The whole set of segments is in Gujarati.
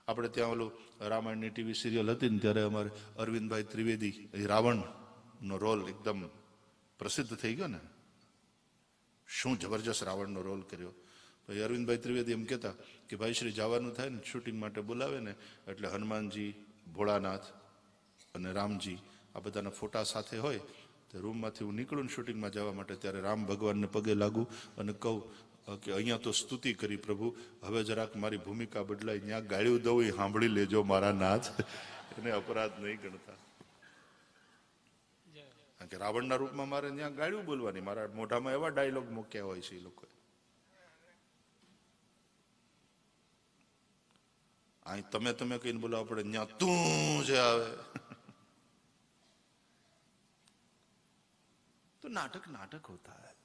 આપણે ત્યાં ઓલું રામાયણની ટીવી સિરિયલ હતી ને ત્યારે અમારે અરવિંદભાઈ ત્રિવેદી એ રાવણનો રોલ એકદમ પ્રસિદ્ધ થઈ ગયો ને, શું જબરજસ્ત રાવણનો રોલ કર્યો. પછી અરવિંદભાઈ ત્રિવેદી એમ કહેતા કે ભાઈ શ્રી જવાનું થાય ને શૂટિંગ માટે બોલાવે ને એટલે હનુમાનજી, ભોળાનાથ અને રામજી આ બધાના ફોટા સાથે હોય તો રૂમમાંથી હું નીકળું ને શૂટિંગમાં જવા માટે ત્યારે રામ ભગવાનને પગે લાગુ અને કહું કે અહીંયા તો સ્તુતિ કરી પ્રભુ, હવે જરાક મારી ભૂમિકા બદલાય, ત્યાં ગાળ્યું દઉં એ સાંભળી લેજો મારા નાથ, એને અપરાધ નહીં ગણતા. કારણ કે રાવણના રૂપમાં મારે ત્યાં ગાળ્યું બોલવાની, મારા મોઢામાં એવા ડાયલોગ મૂક્યા હોય છે એ લોકોએ. અહીં તમે કહીને બોલાવવા પડે, ત્યાં તું જે આવે તો નાટક હોતા હૈ.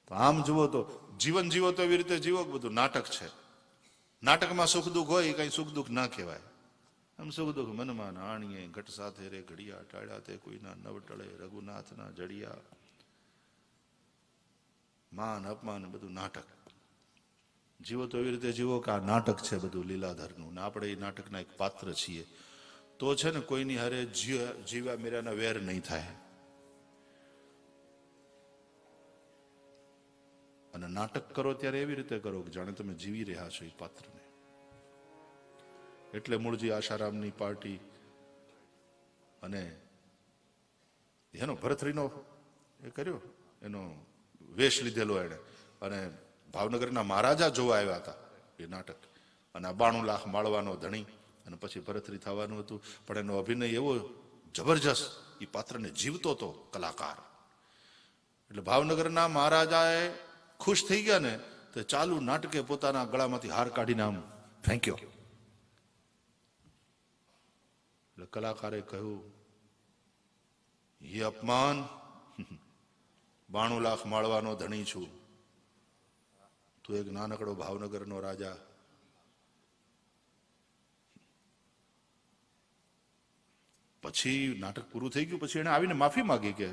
તો આમ જુઓ તો જીવન જીવો તો એવી રીતે જીવો, બધું નાટક છે. નાટકમાં સુખ દુઃખ હોય, કઈ સુખ દુઃખ ના કહેવાય. આમ સુખ દુઃખ મનમાં આણીએ, ઘટ સાથે રે ઘડિયા, ટાળ્યા તે કોઈના નવ ટળે, રઘુનાથના જડિયા, માન અપમાન બધું નાટક. જીવો તો એવી રીતે જીવો કે આ નાટક છે બધું લીલાધરનું, ને આપણે એ નાટકના એક પાત્ર છીએ. તો છે ને કોઈની હારે જીવા મેરાના વેર નહીં થાય. અને નાટક કરો ત્યારે એવી રીતે કરો કે જાણે તમે જીવી રહ્યા છો એ પાત્રને. એટલે મૂળજી આશારામની પાર્ટી અને એનો ભરથરીનો એ કર્યો, એનો વેશ લીધેલો એને, અને ભાવનગરના મહારાજા જોવા આવ્યા હતા એ નાટક, અને આ 92 લાખ માળવાનો ધણી, અને પછી ભરથરી થવાનું હતું. પણ એનો અભિનય એવો જબરજસ્ત, એ પાત્રને જીવતો હતો કલાકાર. એટલે ભાવનગરના મહારાજાએ ખુશ થઈ ગયા ને તો ચાલુ નાટકે પોતાના ગળામાંથી હાર કાઢીને આમ ફેંક્યો. એટલે કલાકારે કહ્યું, એ અપમાન, 92 લાખ માળવાનો ધણી છું, તું એક નાનકડો ભાવનગરનો રાજા. પછી નાટક પૂરું થઈ ગયું, પછી એને આવીને માફી માંગી કે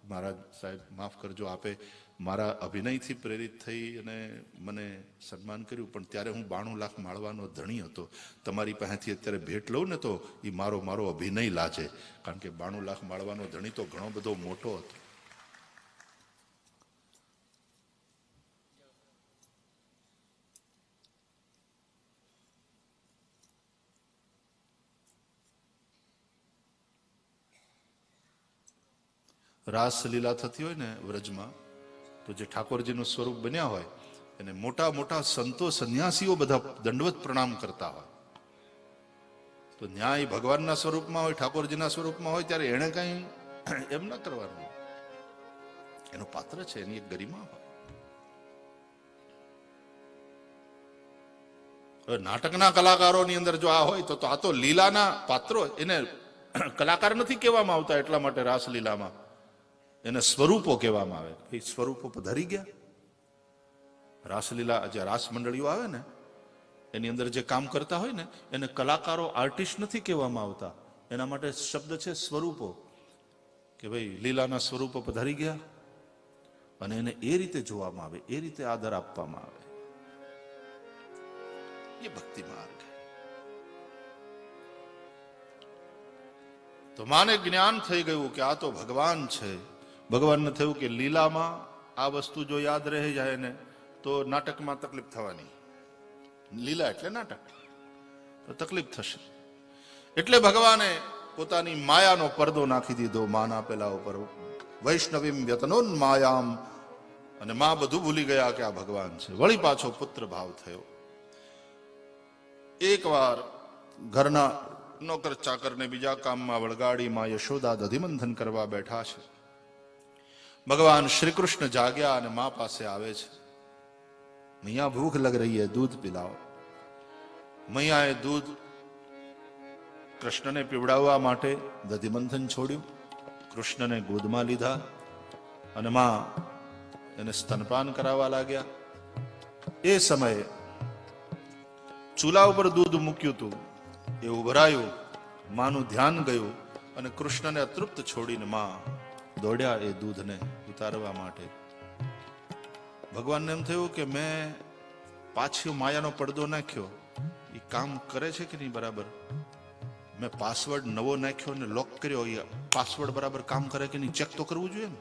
મહારાજ સાહેબ માફ કરજો, આપે મારા અભિનયથી પ્રેરિત થઈ અને મને સન્માન કર્યું, પણ ત્યારે હું 92 લાખ માળવાનો ધણી હતો. તમારી પાસેથી અત્યારે ભેટ લઉં ને તો એ મારો અભિનય લાજે, કારણ કે 92 લાખ માળવાનો ધણી તો ઘણો બધો મોટો હતો. રાસલીલા થતી હોય ને વ્રજમાં, તો જે ઠાકોરજીનું સ્વરૂપ બન્યા હોય એને મોટા મોટા સંતો સંન્યાસીઓ બધા દંડવત પ્રણામ કરતા હોય. તો ન્યાય ભગવાનના સ્વરૂપમાં હોય, ઠાકોરજીના સ્વરૂપમાં હોય, ત્યારે એને કઈ એમ ના કરવાનું. એનું પાત્ર છે, એની એક ગરિમા હોય. હવે નાટકના કલાકારોની અંદર જો આ હોય તો આ તો લીલાના પાત્રો, એને કલાકાર નથી કહેવામાં આવતા. એટલા માટે રાસલીલામાં એને સ્વરૂપો કહેવામાં આવે. એ સ્વરૂપો ધરી ગયા. રાસલીલા જે રાસ મંડળીઓ આવે ને એની અંદર જે કામ કરતા હોય ને એને કલાકારો, આર્ટિસ્ટ નથી કહેવામાં આવતા. એના માટે શબ્દ છે સ્વરૂપો, કે ભાઈ લીલાના સ્વરૂપો પધારી ગયા, અને એને એ રીતે જોવામાં આવે, એ રીતે આદર આપવામાં આવે. એ ભક્તિ માર્ગ. તો માને જ્ઞાન થઈ ગયું કે આ તો ભગવાન છે. ભગવાનને થયું કે લીલામાં આ વસ્તુ જો યાદ રહી જાય ને તો નાટકમાં તકલીફ થવાની. લીલા એટલે નાટક, તો તકલીફ થશે. એટલે ભગવાને પોતાની માયાનો પડદો નાખી દીધો માના પેલા ઉપર. વૈષ્ણવીમ વ્યતનોન માયામ, અને માં બધું ભૂલી ગયા કે આ ભગવાન છે. વળી પાછો પુત્ર ભાવ થયો. એકવાર ઘરના નોકર ચાકરને બીજા કામમાં વળગાડી માં યશોદા દધિમંથન કરવા બેઠા છે. ભગવાન શ્રી કૃષ્ણ જાગ્યા અને મા પાસે આવે છે. મૈયા ભૂખ લગ રહી હૈ, દૂધ પિલાઓ. મૈયાએ દૂધ કૃષ્ણને પીવડાવવા માટે દધિમંથન છોડ્યું, કૃષ્ણને ગોદમાં લીધા, અને મા એને સ્તનપાન કરાવવા લાગ્યા. એ સમયે ચૂલા ઉપર દૂધ મૂક્યું હતું, એ ઉભરાયું, માનું ધ્યાન ગયું, અને કૃષ્ણને અતૃપ્ત છોડીને મા દોડ્યા એ દૂધને ઉતારવા માટે. ભગવાનને એમ થયું કે મેં પાછો માયાનો પડદો નાખ્યો, એ કામ કરે છે કે નહીં બરાબર? મેં પાસવર્ડ નવો નાખ્યો ને લોક કર્યો, એ પાસવર્ડ બરાબર કામ કરે કે નહીં ચેક તો કરવું જોઈએ ને.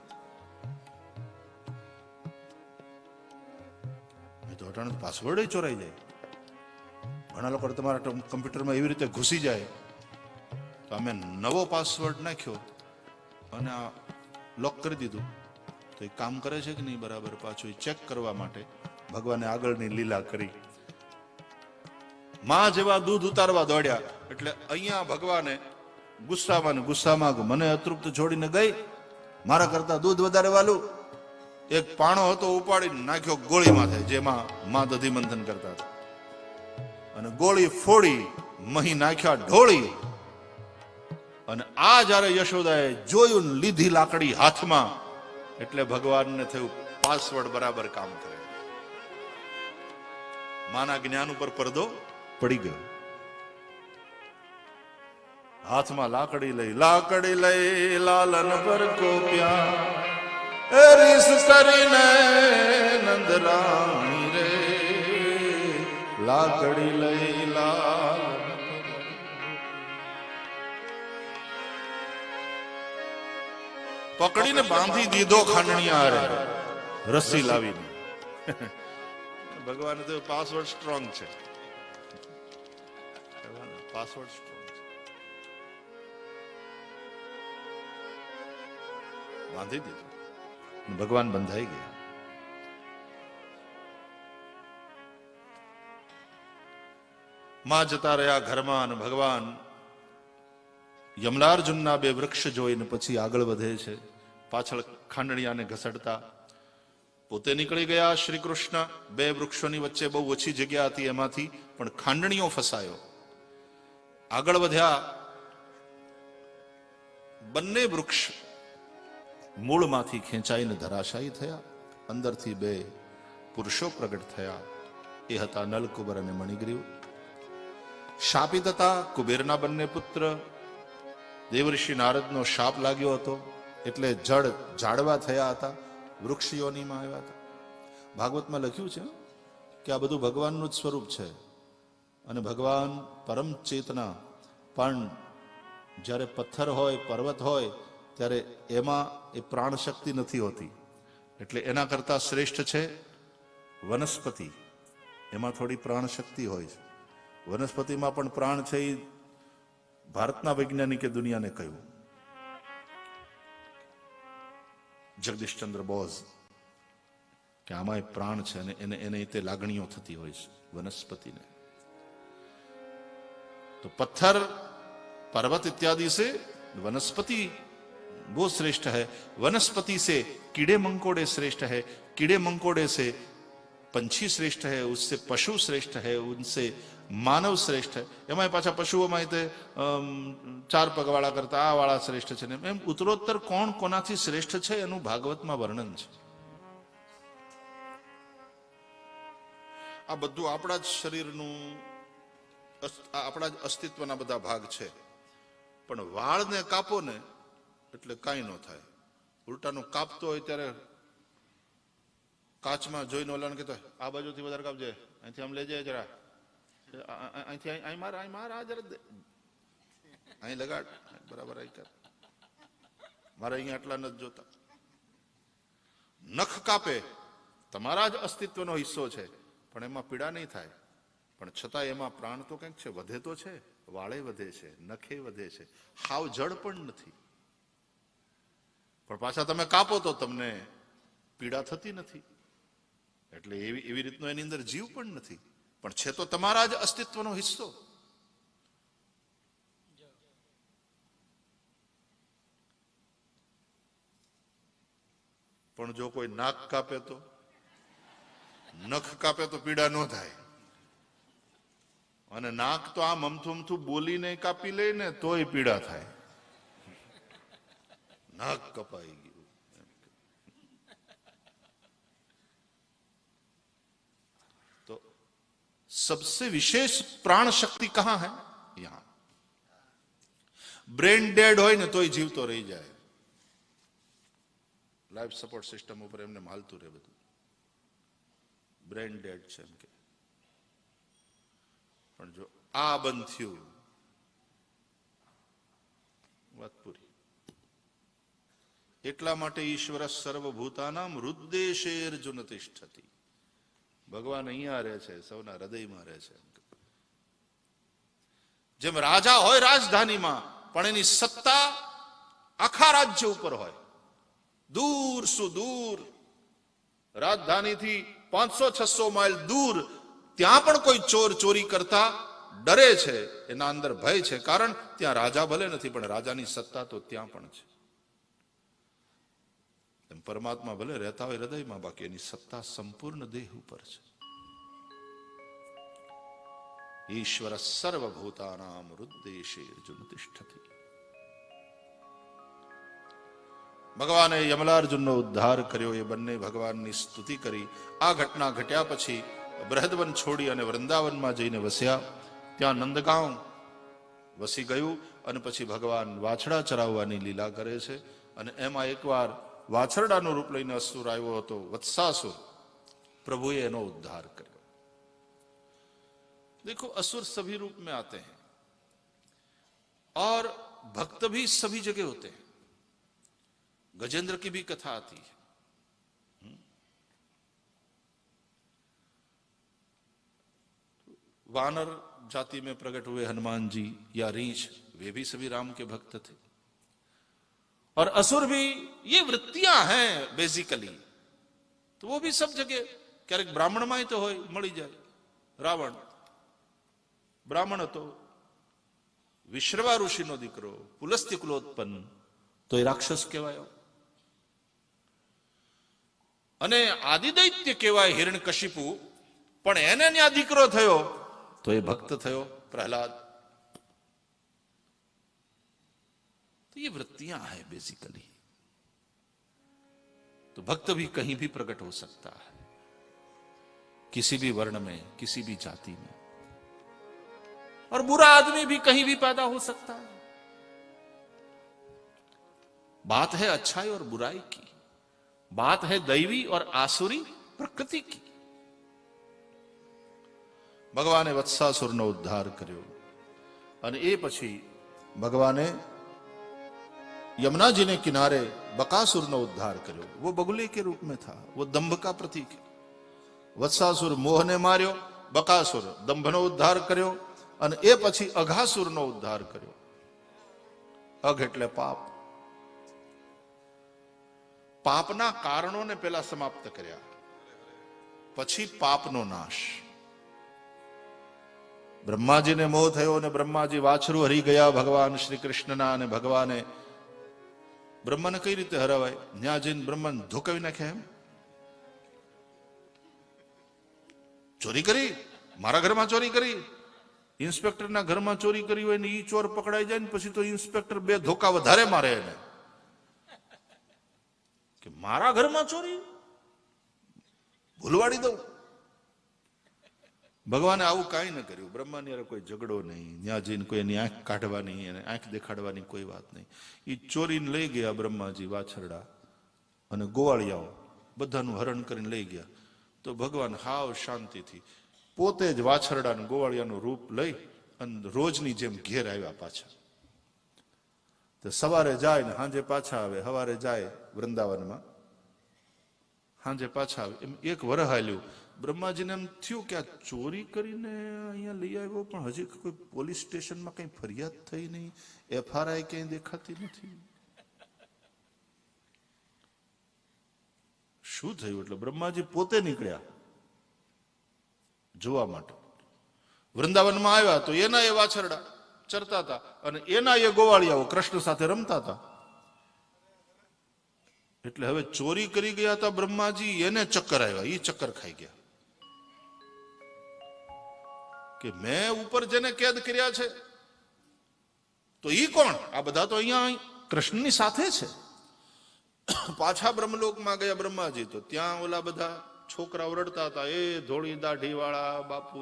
તો અટાણે પાસવર્ડ ચોરાઈ જાય. ઘણા લોકો તમારા કમ્પ્યુટરમાં એવી રીતે ઘૂસી જાય. તો અમે નવો પાસવર્ડ નાખ્યો અને આ લોક કરી દીધું, તો એ કામ કરે છે કે નહીં બરાબર, પાછું એ ચેક કરવા માટે ભગવાને આગળની લીલા કરી. માં જેવા દૂધ ઉતારવા દોડ્યા એટલે અહીંયા ભગવાને ગુસ્સામાં મને અતૃપ્ત છોડીને ગઈ, મારા કરતા દૂધ વધારે વાલું. એક પાણો હતો, ઉપાડીને નાખ્યો ગોળી માથે, જેમાં માં દધી મંથન કરતા હતા, અને ગોળી ફોડી મહી નાખ્યા ઢોળી. અને આ જયારે યશોદાએ જોયું લીધી લાકડી હાથમાં, એટલે ભગવાનને થયું પાસવર્ડ બરાબર કામ કરે. માના જ્ઞાન ઉપર પડદો પડી ગયો. હાથમાં લાકડી લઈ લાલન પર કોપ્યા, રીસ કરીને નંદરાણી રે, લાકડી લઈ લાલ પકડીને બાંધી દીધો ખાંડણીયા રે, રસ્સી લાવીને. ભગવાન તો પાસવર્ડ સ્ટ્રોંગ છે, પાસવર્ડ સ્ટ્રોંગ છે. બાંધી દીધું, ભગવાન બંધાઈ ગયા. માં જતા રહ્યા ઘરમાં, અને ભગવાન યમલાર્જુનના બે વૃક્ષ જોઈને પછી આગળ વધે છે, પાછળ ખાંડણીયાને ઘસડતા. પોતે નીકળી ગયા શ્રી કૃષ્ણ. બે વૃક્ષોની વચ્ચે બહુ ઓછી જગ્યા હતી, એમાંથી પણ ખાંડણીઓ ફસાયો. આગળ વધ્યા, બંને વૃક્ષ મૂળમાંથી ખેંચાઈને ધરાશાયી થયા. અંદરથી બે પુરુષો પ્રગટ થયા. એ હતા નલકુબર અને મણિગ્રીવ. શાપિત હતા, કુબેરના બંને પુત્ર. દેવઋષિ નારદનો શાપ લાગ્યો હતો, એટલે જડ ઝાડવા થયા હતા, વૃક્ષ યોનિમાં આવ્યા હતા. ભાગવતમાં લખ્યું છે કે આ બધું ભગવાનનું જ સ્વરૂપ છે. અને ભગવાન પરમ ચેતના, પણ જ્યારે પથ્થર હોય, પર્વત હોય, ત્યારે એમાં એ પ્રાણ શક્તિ નથી હોતી. એટલે એના કરતા શ્રેષ્ઠ છે વનસ્પતિ. એમાં થોડી પ્રાણ શક્તિ હોય છે. વનસ્પતિમાં પણ પ્રાણ છે, એ ભારતના વૈજ્ઞાનિકે દુનિયાને કહ્યું. જગદીશચંદ્ર બોઝ કે આમાં પ્રાણ છે, અને એને તે લાગણીઓ થતી હોય છે વનસ્પતિને. तो पत्थर पर्वत इत्यादि से वनस्पति वो श्रेष्ठ है. वनस्पति से कीड़े मंकोड़े श्रेष्ठ है, कीड़े मंकोड़े से पंछी श्रेष्ठ है, उससे पशु श्रेष्ठ है, उनसे मानव श्रेष्ठ है. એમાં પાછા પશુઓમાં તે ચાર પગવાળા કરતા આ વાળા શ્રેષ્ઠ છે ને એમ ઉત્તરોત્તર કોણ કોનાથી શ્રેષ્ઠ છે એનું ભાગવતમાં વર્ણન છે. આ બધું આપણા જ શરીરનું, આપણા જ અસ્તિત્વના બધા ભાગ છે. પણ વાળને કાપો ને એટલે કાંઈ ન થાય. ઉલટાનું કાપતો હોય ત્યારે કાચમાં જોઈને ઓલાને કહેતો આ બાજુથી વધારે કાપજે, અહીંથી આમ લેજે જરા, અહીંથી અહીં માર, અહીં માર, આ જરા અહીં લગાડ, બરાબર અહીં કર, મારે અહીંયા આટલા નથી જોતા. નખ કાપે તમારા જ અસ્તિત્વનો હિસ્સો છે, પણ એમાં પીડા નહીં થાય. પણ છતાં એમાં પ્રાણ તો કંઈક છે, વધે તો છે. વાળે વધે છે, નખે વધે છે, હાવ જડ પણ નથી. પણ પાછા તમે કાપો તો તમને પીડા થતી નથી. એટલે એવી રીતનો એની અંદર જીવ પણ નથી, પણ છે તો તમારા જ અસ્તિત્વનો હિસ્સો. પણ જો કોઈ નાક કાપે તો, નખ કાપે તો પીડા ન થાય. અને નાક તો આમ અમથું બોલીને કાપી લે ને તોય પીડા થાય. નાક કપાઈ ગયું. तो सबसे विशेष प्राण शक्ति कहां है? यहां. ब्रेन डेड હોય ને તોય જીવતો રહી જાય. લાઈફ સપોર્ટ સિસ્ટમ ઉપર એમને હાલતું રહે બધું. બ્રેન ડેડ છે એમ કે પણ જો આ બંધ થયું, વાત પૂરી. એટલા માટે ઈશ્વર સર્વભૂતાનામ હૃદ્દેશેર્જુન તિષ્ઠતિ. ભગવાન અહીંયા રહે છે, સૌના હૃદયમાં રહે છે. જેમ રાજા હોય રાજધાનીમાં, પણ એની સત્તા આખા રાજ્ય ઉપર હોય. દૂર સુદૂર રાજધાનીથી 500-600 માઇલ દૂર ત્યાં પણ કોઈ ચોર ચોરી કરતા ડરે છે, એના અંદર ભય છે. કારણ ત્યાં રાજા ભલે નથી, પણ રાજાની સત્તા તો ત્યાં પણ છે. એમ પરમાત્મા ભલે રહેતા હોય હૃદયમાં, બાકી એની સત્તા સંપૂર્ણ દેહ ઉપર છે. ઈશ્વર સર્વભૂતાનામ હૃદ્દેશેર્જુન તિષ્ઠતિ. ભગવાને યમલાર્જુનનો ઉદ્ધાર કર્યો, એ બંને ભગવાનની સ્તુતિ કરી. આ ઘટના ઘટ્યા પછી બૃહદવન છોડી અને વૃંદાવનમાં જઈને વસ્યા. ત્યાં નંદગાંવ વસી ગયું અને પછી ભગવાન વાછડા ચરાવવાની લીલા કરે છે. અને એમાં એકવાર વાછરડાનું રૂપ લઈને અસુર આવ્યો હતો, વત્સાસુર. પ્રભુએ એનો ઉદ્ધાર કર્યો. देखो असुर सभी रूप में आते हैं और भक्त भी सभी जगह होते हैं. गजेंद्र की भी कथा आती है. वानर जाति में प्रकट हुए हनुमान जी या रीछ, वे भी सभी राम के भक्त थे. और असुर भी ये वृत्तियां हैं बेसिकली. तो वो भी सब जगह, क्यारेक ब्राह्मण में तो होय मળી જાય. रावण બ્રાહ્મણ હતો, વિશ્રવા ઋષિનો દીકરો, પુલસ્ત્ય કુલોત્પન્ન, તો એ રાક્ષસ કહેવાયો. અને આદિદૈત્ય કહેવાય હિરણ્યકશિપુ, પણ એને ત્યાં દીકરો થયો તો એ ભક્ત થયો, પ્રહલાદ. तो ये वृत्तियां हैं बेसिकली. तो भक्त भी कहीं भी प्रकट हो सकता है, किसी भी वर्ण में, किसी भी जाति में. और बुरा आदमी भी कहीं भी पैदा हो सकता है. बात है अच्छाई और बुराई की, बात है दैवी और आसुरी प्रकृति की. ભગવાને વત્સાસુરનો ઉદ્ધાર કર્યો અને એ પછી ભગવાને यमुना जी ने किनारे बकासुर नो उद्धार કર્યો. वो बगुले के रूप में था, वो दंभ का प्रतीक है. वत्सासुर मोह ने मार्यो, बकासुर दंभ नो उद्धार કર્યો અને એ પછી અઘાસુર નો ઉદ્ધાર કર્યો. અઘ એટલે પાપ. પાપના કારણોને પહેલા સમાપ્ત કર્યા, પછી પાપનો નાશ. બ્રહ્માજીને મોહ થયો અને બ્રહ્માજી વાછરું હરી ગયા ભગવાન શ્રી કૃષ્ણના. અને ભગવાને બ્રહ્માને કઈ રીતે હરાવાય? ત્યાં જઈને બ્રહ્માને ધોકાવી નાખ્યા. એમ ચોરી કરી, મારા ઘરમાં ચોરી કરી, ઇન્સ્પેક્ટરના ઘરમાં ચોરી કરી હોય ને ઈ ચોર પકડાઈ જાય ને પછી તો ઇન્સ્પેક્ટર 2 ધોકા વધારે મારે એને કે મારા ઘરમાં ચોરી, ભૂલવાડી દઉં. ભગવાને આવું કાંઈ ન કર્યું. બ્રહ્માની યાર કોઈ ઝઘડો નહીં, ત્યાં જઈને કોઈ એની આંખ કાઢવાની અને આંખ દેખાડવાની કોઈ વાત નહીં. એ ચોરીને લઈ ગયા બ્રહ્માજી વાછરડા અને ગોવાળિયાઓ બધાનું હરણ કરીને લઈ ગયા. તો ભગવાન હાવ શાંતિથી પોતે જ વાછરડા અને ગોવાળિયાનું રૂપ લઈ અને રોજની જેમ ઘેર આવ્યા પાછા. તો સવારે જાય ને સાંજે પાછા આવે, સવારે જાય વૃંદાવનમાં, સાંજે પાછા આવે. એમ 1 વર્ષ હાલ્યું. બ્રહ્માજીને એમ થયું કે આ ચોરી કરીને અહીંયા લઈ આવ્યો, પણ હજી કોઈ પોલીસ સ્ટેશનમાં કઈ ફરિયાદ થઈ નહીં, FRI ક્યાંય દેખાતી નથી. શું થયું? એટલે બ્રહ્માજી પોતે નીકળ્યા જોવા માટે. વૃંદાવનમાં આવ્યા તો એના એ વાછરડા ચરતા હતા અને એના એ ગોવાળિયાઓ કૃષ્ણ સાથે રમતા હતા. એટલે હવે ચોરી કરી ગયા હતા બ્રહ્માજી, એને ચક્કર આવ્યા, એ ચક્કર ખાઈ ગયા કે મેં ઉપર જેને કેદ કર્યા છે તો ઈ કોણ? આ બધા તો અહીંયા કૃષ્ણની સાથે છે. પાછા બ્રહ્મલોકમાં ગયા બ્રહ્માજી, તો ત્યાં ઓલા બધા છોકરાઓ રડતા હતા, એ ધોળી દાઢી વાળા બાપુ,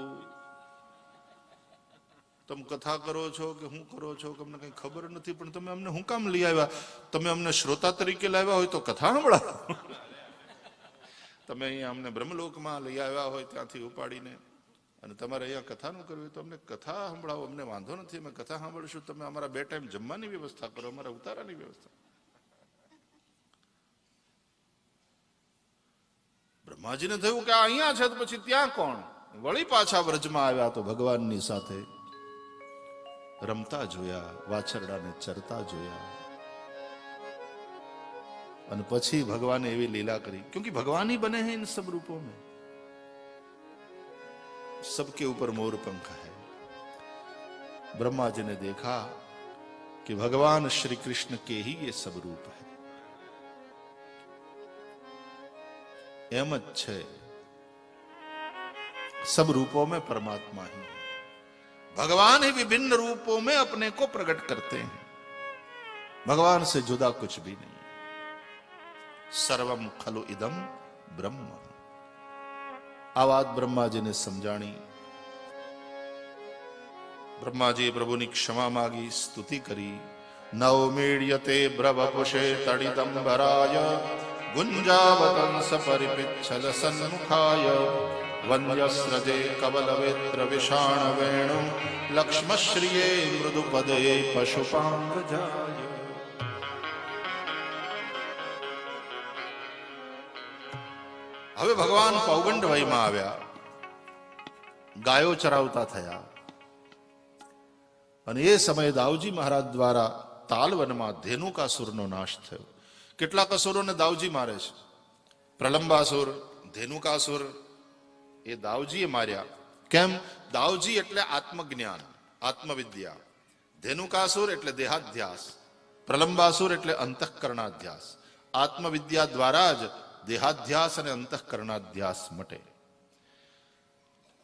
તમે કથા કરો છો કે શું કરો છો કે અમને કઈ ખબર નથી, પણ તમે અમને શું કામ લઈ આવ્યા? તમે અમને શ્રોતા તરીકે લાવ્યા હોય તો કથા સાંભળાવો. તમે અહીંયા અમને બ્રહ્મલોકમાં લઈ આવ્યા હોય ત્યાંથી ઉપાડીને, અને તમારે અહીંયા કથાનું કરવું તો અમને કથા સંભળાવો, અમને વાંધો નથી, અમે કથા સાંભળીશું, તમે અમારા 2 ટાઈમ જમવાની વ્યવસ્થા કરો, અમારા ઉતારાની વ્યવસ્થા. બ્રહ્માજીને થયું કે અહીંયા છે તો પછી ત્યાં કોણ? વળી પાછા વ્રજમાં આવ્યા તો ભગવાનની સાથે રમતા જોયા, વાછરડાને ચરતા જોયા. અને પછી ભગવાને એવી લીલા કરી, क्योंकि भगवान ही बने हैं इन सब रूपों में, सबके ऊपर मोर पंख है. ब्रह्मा जी ने देखा कि भगवान श्री कृष्ण के ही ये सब रूप है. एम જ છે, सब रूपों में परमात्मा ही है. भगवान ही विभिन्न रूपों में अपने को प्रकट करते हैं. भगवान से जुदा कुछ भी नहीं. सर्वम खलु इदम ब्रह्म. आ बात ब्रह्मा जी ने समझाणी. ब्रह्मा जी प्रभुनी क्षमा मागी, स्तुति करी. नवमीड्यते ब्रवपुषे तडिदंबराय गुंजावतंस परिपिच्छल सन्मुखाय वन्द्यस्रजे कवलवेत्र विषाण वेणु लक्ष्मश्रिये मृदुपदे पशुपांगजाय. હવે ભગવાન પૌગંડ વયમાં આવ્યા, ગાયો ચરાવતા થયા. અને એ સમયે દાઉજી મહારાજ દ્વારા તાલવનમાં ધેનુકાસુરનો નાશ થયો. કેટલાક અસુરોને દાઉજી મારે છે. પ્રલંબાસુર, ધેનુકાસુર એ દાઉજીએ માર્યા. કેમ? દાઉજી એટલે આત્મજ્ઞાન, આત્મવિદ્યા. ધેનુકાસુર એટલે દેહાધ્યાસ. પ્રલંબાસુર એટલે અંતઃકરણાધ્યાસ. આત્મવિદ્યા દ્વારા જ દેહાધ્યાસ અને અંતઃકરણાધ્યાસ મટે.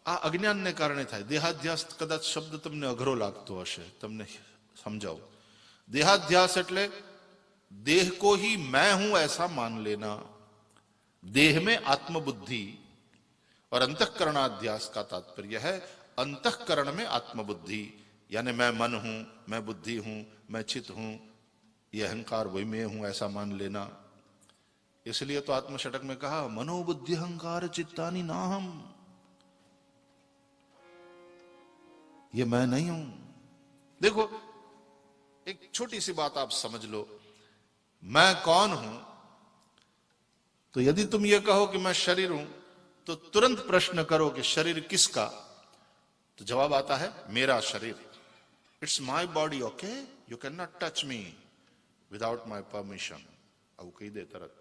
આ અજ્ઞાનને કારણે થાય. દેહાધ્યાસ કદાચ શબ્દ તમને અઘરો લાગતો હશે, તમને સમજાવું. देहाध्यास એટલે देह को ही मैं हूं ऐसा मान लेना. देह में आत्मबुद्धि और अंतःकरणाध्यास का तात्पर्य है अंतःकरण में आत्मबुद्धि, यानी मैं मन हूं, मैं बुद्धि हूं, मैं चित हूं, ये अहंकार वही मैं हूं ऐसा मान लेना. इसलिए तो आत्मषटक में कहा मनोबुद्धि अहंकार चित्तानि नाहम, ये मैं नहीं हूं. देखो एक छोटी सी बात आप समझ लो, मैं कौन हूं, तो यदि तुम ये कहो कि मैं शरीर हूं तो तुरंत प्रश्न करो कि शरीर किसका, तो जवाब आता है मेरा शरीर. It's my body, okay, you can not touch me without my permission. આવું કહી દે તરત.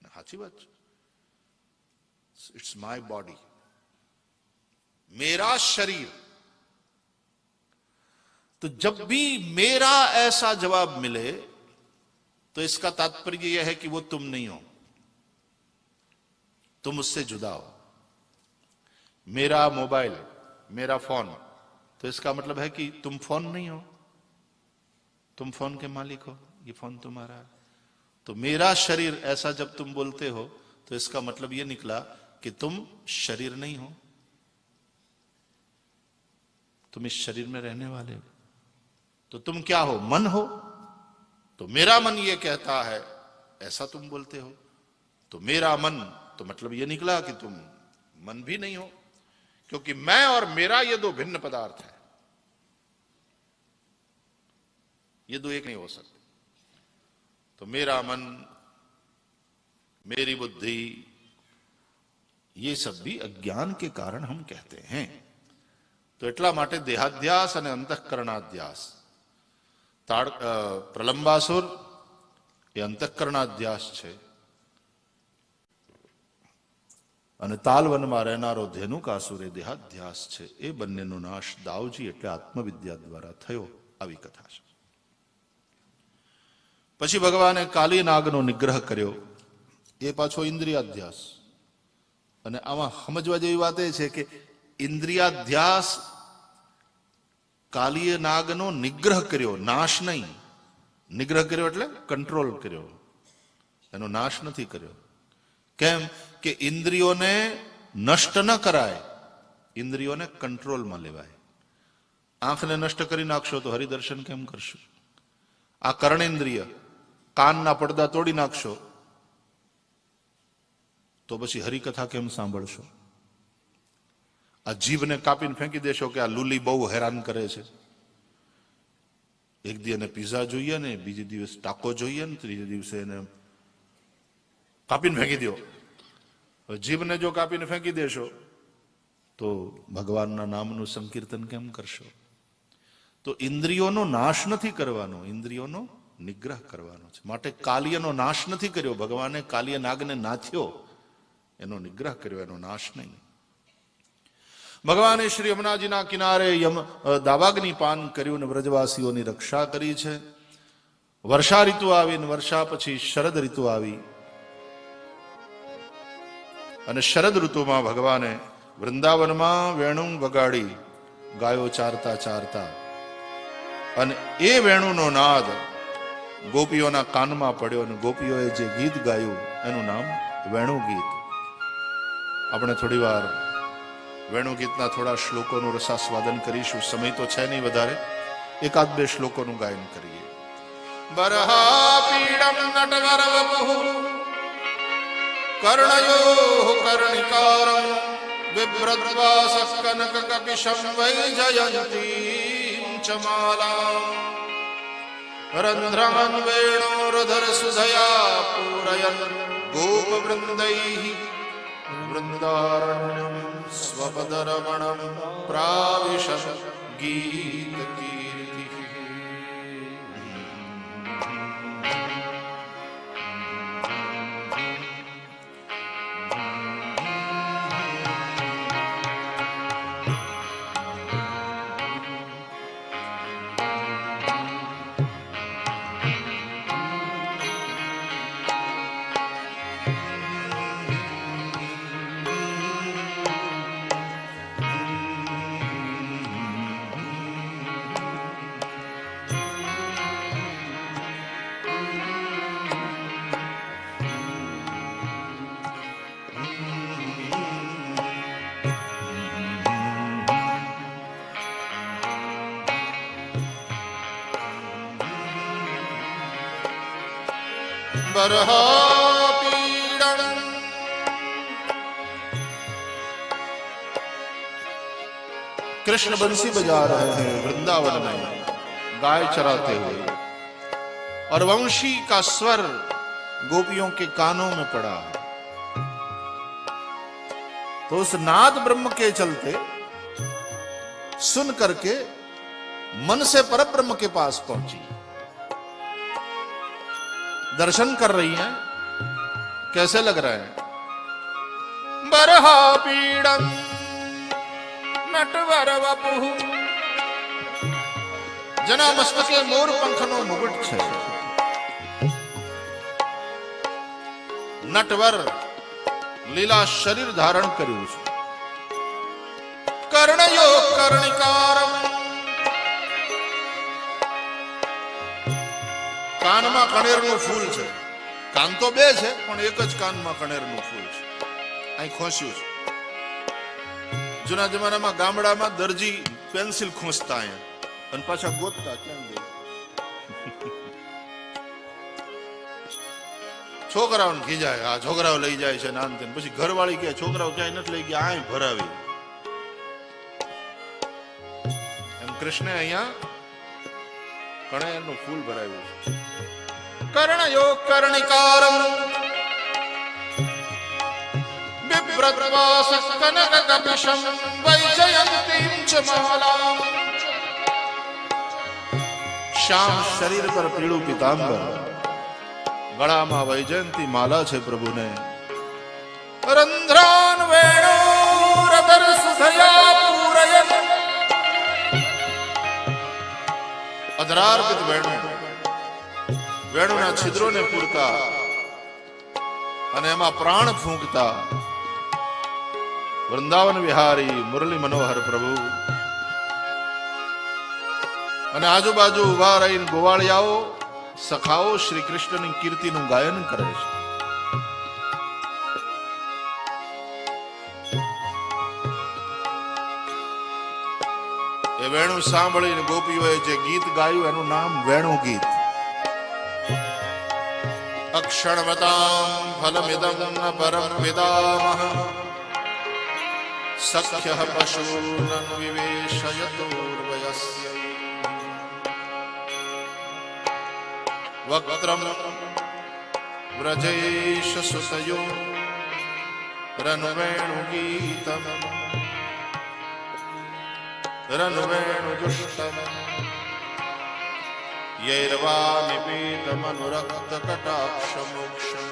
સાચી વાત છે. इट्स माय बॉडी, मेरा शरीर. तो जब भी मेरा ऐसा जवाब मिले तो इसका तात्पर्य यह है कि वो तुम नहीं हो, तुम उससे जुदा हो. मेरा मोबाइल, मेरा फोन, तो इसका मतलब है कि तुम फोन नहीं हो, तुम फोन के मालिक हो, ये फोन तुम्हारा है. तो मेरा शरीर ऐसा जब तुम बोलते हो तो इसका मतलब ये निकला कि तुम शरीर नहीं हो, तुम इस शरीर में रहने वाले हो. तो तुम क्या हो? मन हो. तो मेरा मन ये कहता है ऐसा तुम बोलते हो, तो मेरा मन, तो मतलब ये निकला कि तुम मन भी नहीं हो, क्योंकि मैं और मेरा ये दो भिन्न पदार्थ है, ये दो एक नहीं हो सकते. तो मेरा मन, मेरी बुद्धि, ये सब भी अज्ञान के कारण हम कहते हैं. तो એટલા માટે દેહાધ્યાસ અને અંતઃકરણાધ્યાસ. પ્રલંબાસુર એ અંતઃકરણાધ્યાસ છે અને તાલવનમાં રહેનારો ધેનુકાસુર એ દેહાધ્યાસ છે. એ બંનેનો નાશ દાઉજી એટલે આત્મવિદ્યા દ્વારા થયો. આવી કથા છે. પછી ભગવાને કાલી નાગનો નિગ્રહ કર્યો, એ પાછો ઇન્દ્રિયાધ્યાસ. અને આમાં સમજવા જેવી વાત એ છે કે ઇન્દ્રિયાધ્યાસ કાલીય નાગનો નિગ્રહ કર્યો, નાશ નહીં. નિગ્રહ કર્યો એટલે કંટ્રોલ કર્યો, એનો નાશ નથી કર્યો. કેમ કે ઇન્દ્રિયોને નષ્ટ ન કરાય, ઇન્દ્રિયોને કંટ્રોલમાં લેવાય. આંખને નષ્ટ કરી નાખશો તો હરિદર્શન કેમ કરશો? આ કર્ણેન્દ્રિય, કાનના પડદા તોડી નાખશો તો પછી હરિકથા કેમ સાંભળશો? આ જીભને કાપીને ફેંકી દેશો કે આ લુલી બહુ હેરાન કરે છે. એક દી એને પીઝા જોઈએ ને, બીજે દિવસ ટાકો જોઈએ ને, ત્રીજે દિવસે એને કાપીને ફેંકી દો. જીભને જો કાપીને ફેંકી દેશો તો ભગવાનના નામનું સંકીર્તન કેમ કરશો? તો ઇન્દ્રિયોનો નાશ નથી કરવાનો, ઇન્દ્રિયોનો નિગ્રહ કરવાનો છે. માટે કાલિયનો નાશ નથી કર્યો ભગવાને. કાલિય નાગને નાથ્યો, એનો નિગ્રહ કર્યો, એનો નાશ નહીં. ભગવાને શ્રી યમુનાજીના કિનારે દાવાગ્નિ પાન કર્યું ને વ્રજવાસીઓની રક્ષા કરી છે. વર્ષા ઋતુ આવી ને વર્ષા પછી શરદ ઋતુ આવી અને શરદ ઋતુમાં ભગવાને વૃંદાવનમાં વેણુ વગાડી ગાયો ચારતા ચારતા, અને એ વેણુનો નાદ ગોપીઓના કાનમાં પડ્યો અને ગોપીઓએ જે ગીત ગાયું એનું નામ વેણુ ગીત. આપણે થોડી વાર વેણુ ગીતના થોડા શ્લોકોનું રસાસ્વાદન કરીશું. સમય તો છે નહીં વધારે, એકાદ બે શ્લોકોનું ગાયન કરીએ. બરહા પીડમ નટવર વપુઃ કર્ણયોઃ કર્ણિકારં બિભ્રદ્વાસઃ કનક કપિશં વૈજયંતીં ચ માલાં રંધ્રાન વેણોરધર સુધયા પૂરયન ગોપવૃંદૈઃ વૃંદારણ્યં સ્વપદરમણં પ્રાવિશત ગીતકીર્તિઃ. बरहापीडम. कृष्ण बंसी बजा रहे हैं वृंदावन में गाय चराते हुए, और वंशी का स्वर गोपियों के कानों में पड़ा. तो उस नाद ब्रह्म के चलते सुन करके मन से परब्रह्म के पास पहुंची. दर्शन कर रही हैं, कैसे लग रहा है? बरहा पीड़म नटवर वपुः. जना मस्तके मोर पंखनो मुकुट छे. नटवर લીલા શરીર ધારણ કર્યું છે. કર્ણયો કર્ણિકારમ. કાનમાં કણેરનું ફૂલ છે. કાન તો બે છે પણ એક જ કાનમાં કણેરનું ફૂલ છે. અહીં ખોસ્યું છે. જૂના જમાનામાં ગામડામાં દરજી પેન્સિલ ખોસતા અહીંયા અને પાછા ગોતતા કેમ ગઈ. છોકરાઓને ખીજાય, આ છોકરાઓ લઈ જાય છે નાન તેન. પછી ઘરવાળી કે છોકરાઓ ક્યાંય નથી લઈ ગયા, આ ભરાવી. એમ કૃષ્ણે અહીંયા કણેરનું ફૂલ ભરાવ્યું છે. કર્ણયો કર્ણિકારમ બિભ્રદ્વાસ કનક કપિશં વૈજયંતીં ચ માલાં. શ્યામ શરીર પર પીળું પીતાંબર, ગળામાં વૈજયંતી માલા છે પ્રભુને. રંધ્રાન વેણોરધર સુધયા પૂરયન. અધરાર્પિત વેણુ, વેણુના છિદ્રોને પૂરતા અને એમાં પ્રાણ ફૂંકતા વૃંદાવન વિહારી મુરલી મનોહર પ્રભુ. અને આજુબાજુ ઉભા રહીને ગોવાળિયાઓ સખાઓ શ્રી કૃષ્ણની કીર્તિનું ગાયન કરે છે. એ વેણુ સાંભળીને ગોપીઓએ જે ગીત ગાયું એનું નામ વેણુ ગીત. અક્ષણવતામ ફલમિદં ન પરમ વિદામઃ सख्यः पशून् विवेशयतोर्वयस्य वक्त्रं व्रजेश सुतयो रनुवेणुगीतम् रनुवेणुजुष्टम् यैर्वानिपीतमनुरक्तकटाक्षमोक्षम्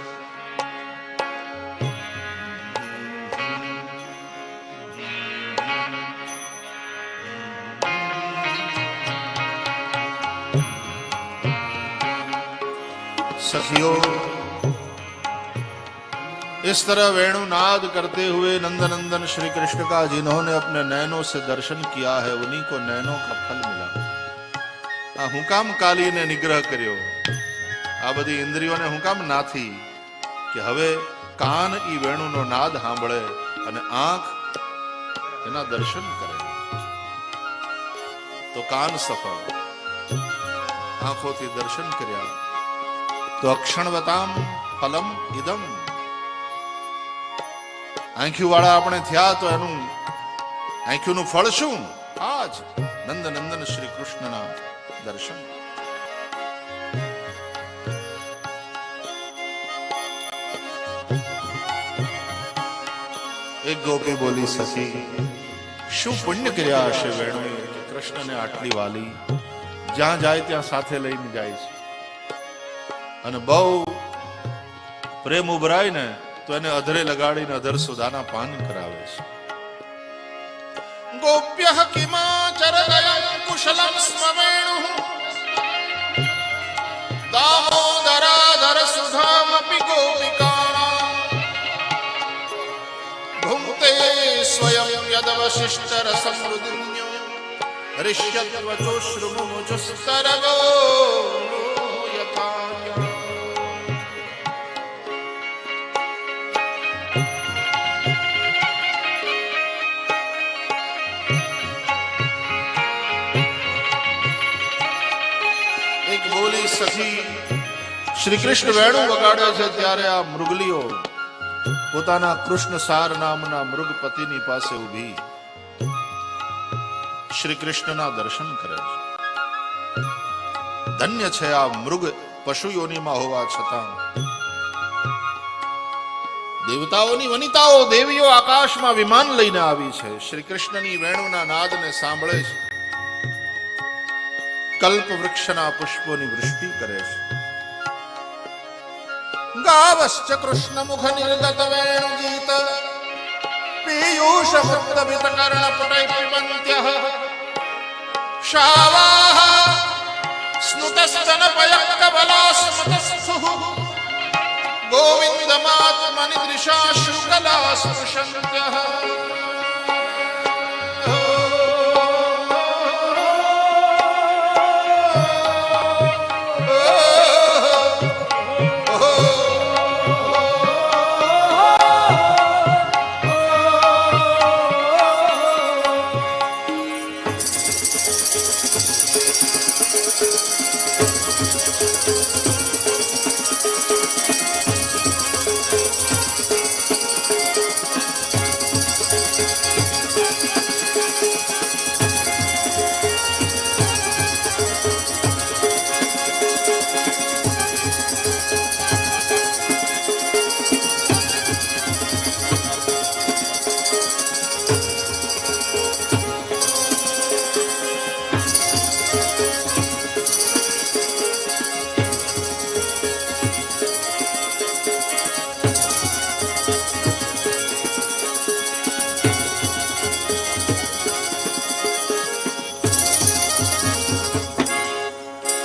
सखियों, इस तरह वेणुनाद करते हुए नंदनंदन श्री कृष्ण का जिन्होंने अपने नैनों से दर्शन किया है, उन्हीं को नैनों का फल मिला। હું કામ કાલીને નિગ્રહ કર્યો, આ બધી ઇન્દ્રિયોને હું કામ નાથી કે હવે કાન ઈ વેણુનો નાદ સાંભળે અને આંખ એના દર્શન કરે, તો કાન સફળ, આંખોથી દર્શન કર્યા તો અક્ષણવતામ ફલમ ઇદમ, આંખ્યું વાળા આપણે થયા તો એનું આંખ્યુંનું ફળ શું? આજ નંદનંદન શ્રી કૃષ્ણના दर्शन। एक गोपी बोली, सखी शू पुण्य કર્યા હશે વેણુએ કે કૃષ્ણને આટલી વાલી, જ્યાં જાય ત્યાં સાથે લઈને જાય છે, અને બહુ પ્રેમ ઉભરાય ને તો એને અધરે લગાડીને અધર સુદાના પાન કરાવે છે। गोप्यः किमाचरदयं कुशलं स्मवेणुः दामोदराधर सुधामपि गोपिकाणां भुङ्क्ते स्वयं यदवशिष्टरसमृदिन्यो ऋष्यत्वचोश्रुमुमुजुस्तरगो यथा। સખી શ્રી કૃષ્ણ વેણુ વગાડે છે ત્યારે આ મૃગલીઓ પોતાના કૃષ્ણ સાર નામના મૃગપતિની પાસે ઊભી શ્રી કૃષ્ણના દર્શન કરે છે। ધન્ય છે આ મૃગ પશુ યોનિમાં હોવા છતાં દેવતાઓની વનિતાઓ દેવીઓ આકાશમાં વિમાન લઈને આવી છે, શ્રી કૃષ્ણની વેણુના નાદને સાંભળે છે, કલ્પ વૃક્ષના પુષ્પોની વૃષ્ટિ કરે છે। ગાવશ્ચ કૃષ્ણ મુખ નિર્ગત વેણુ ગીત પીયુષ મુક્તવિત કર્ણ પુટૈ પિબંત્યઃ શાવાહ સ્નુતસ્તન પયક્ક બલાસ્મતસ્થુઃ ગોવિંદમાત્મનિ દૃશા શુકલા સ્પૃશન્ત્યઃ।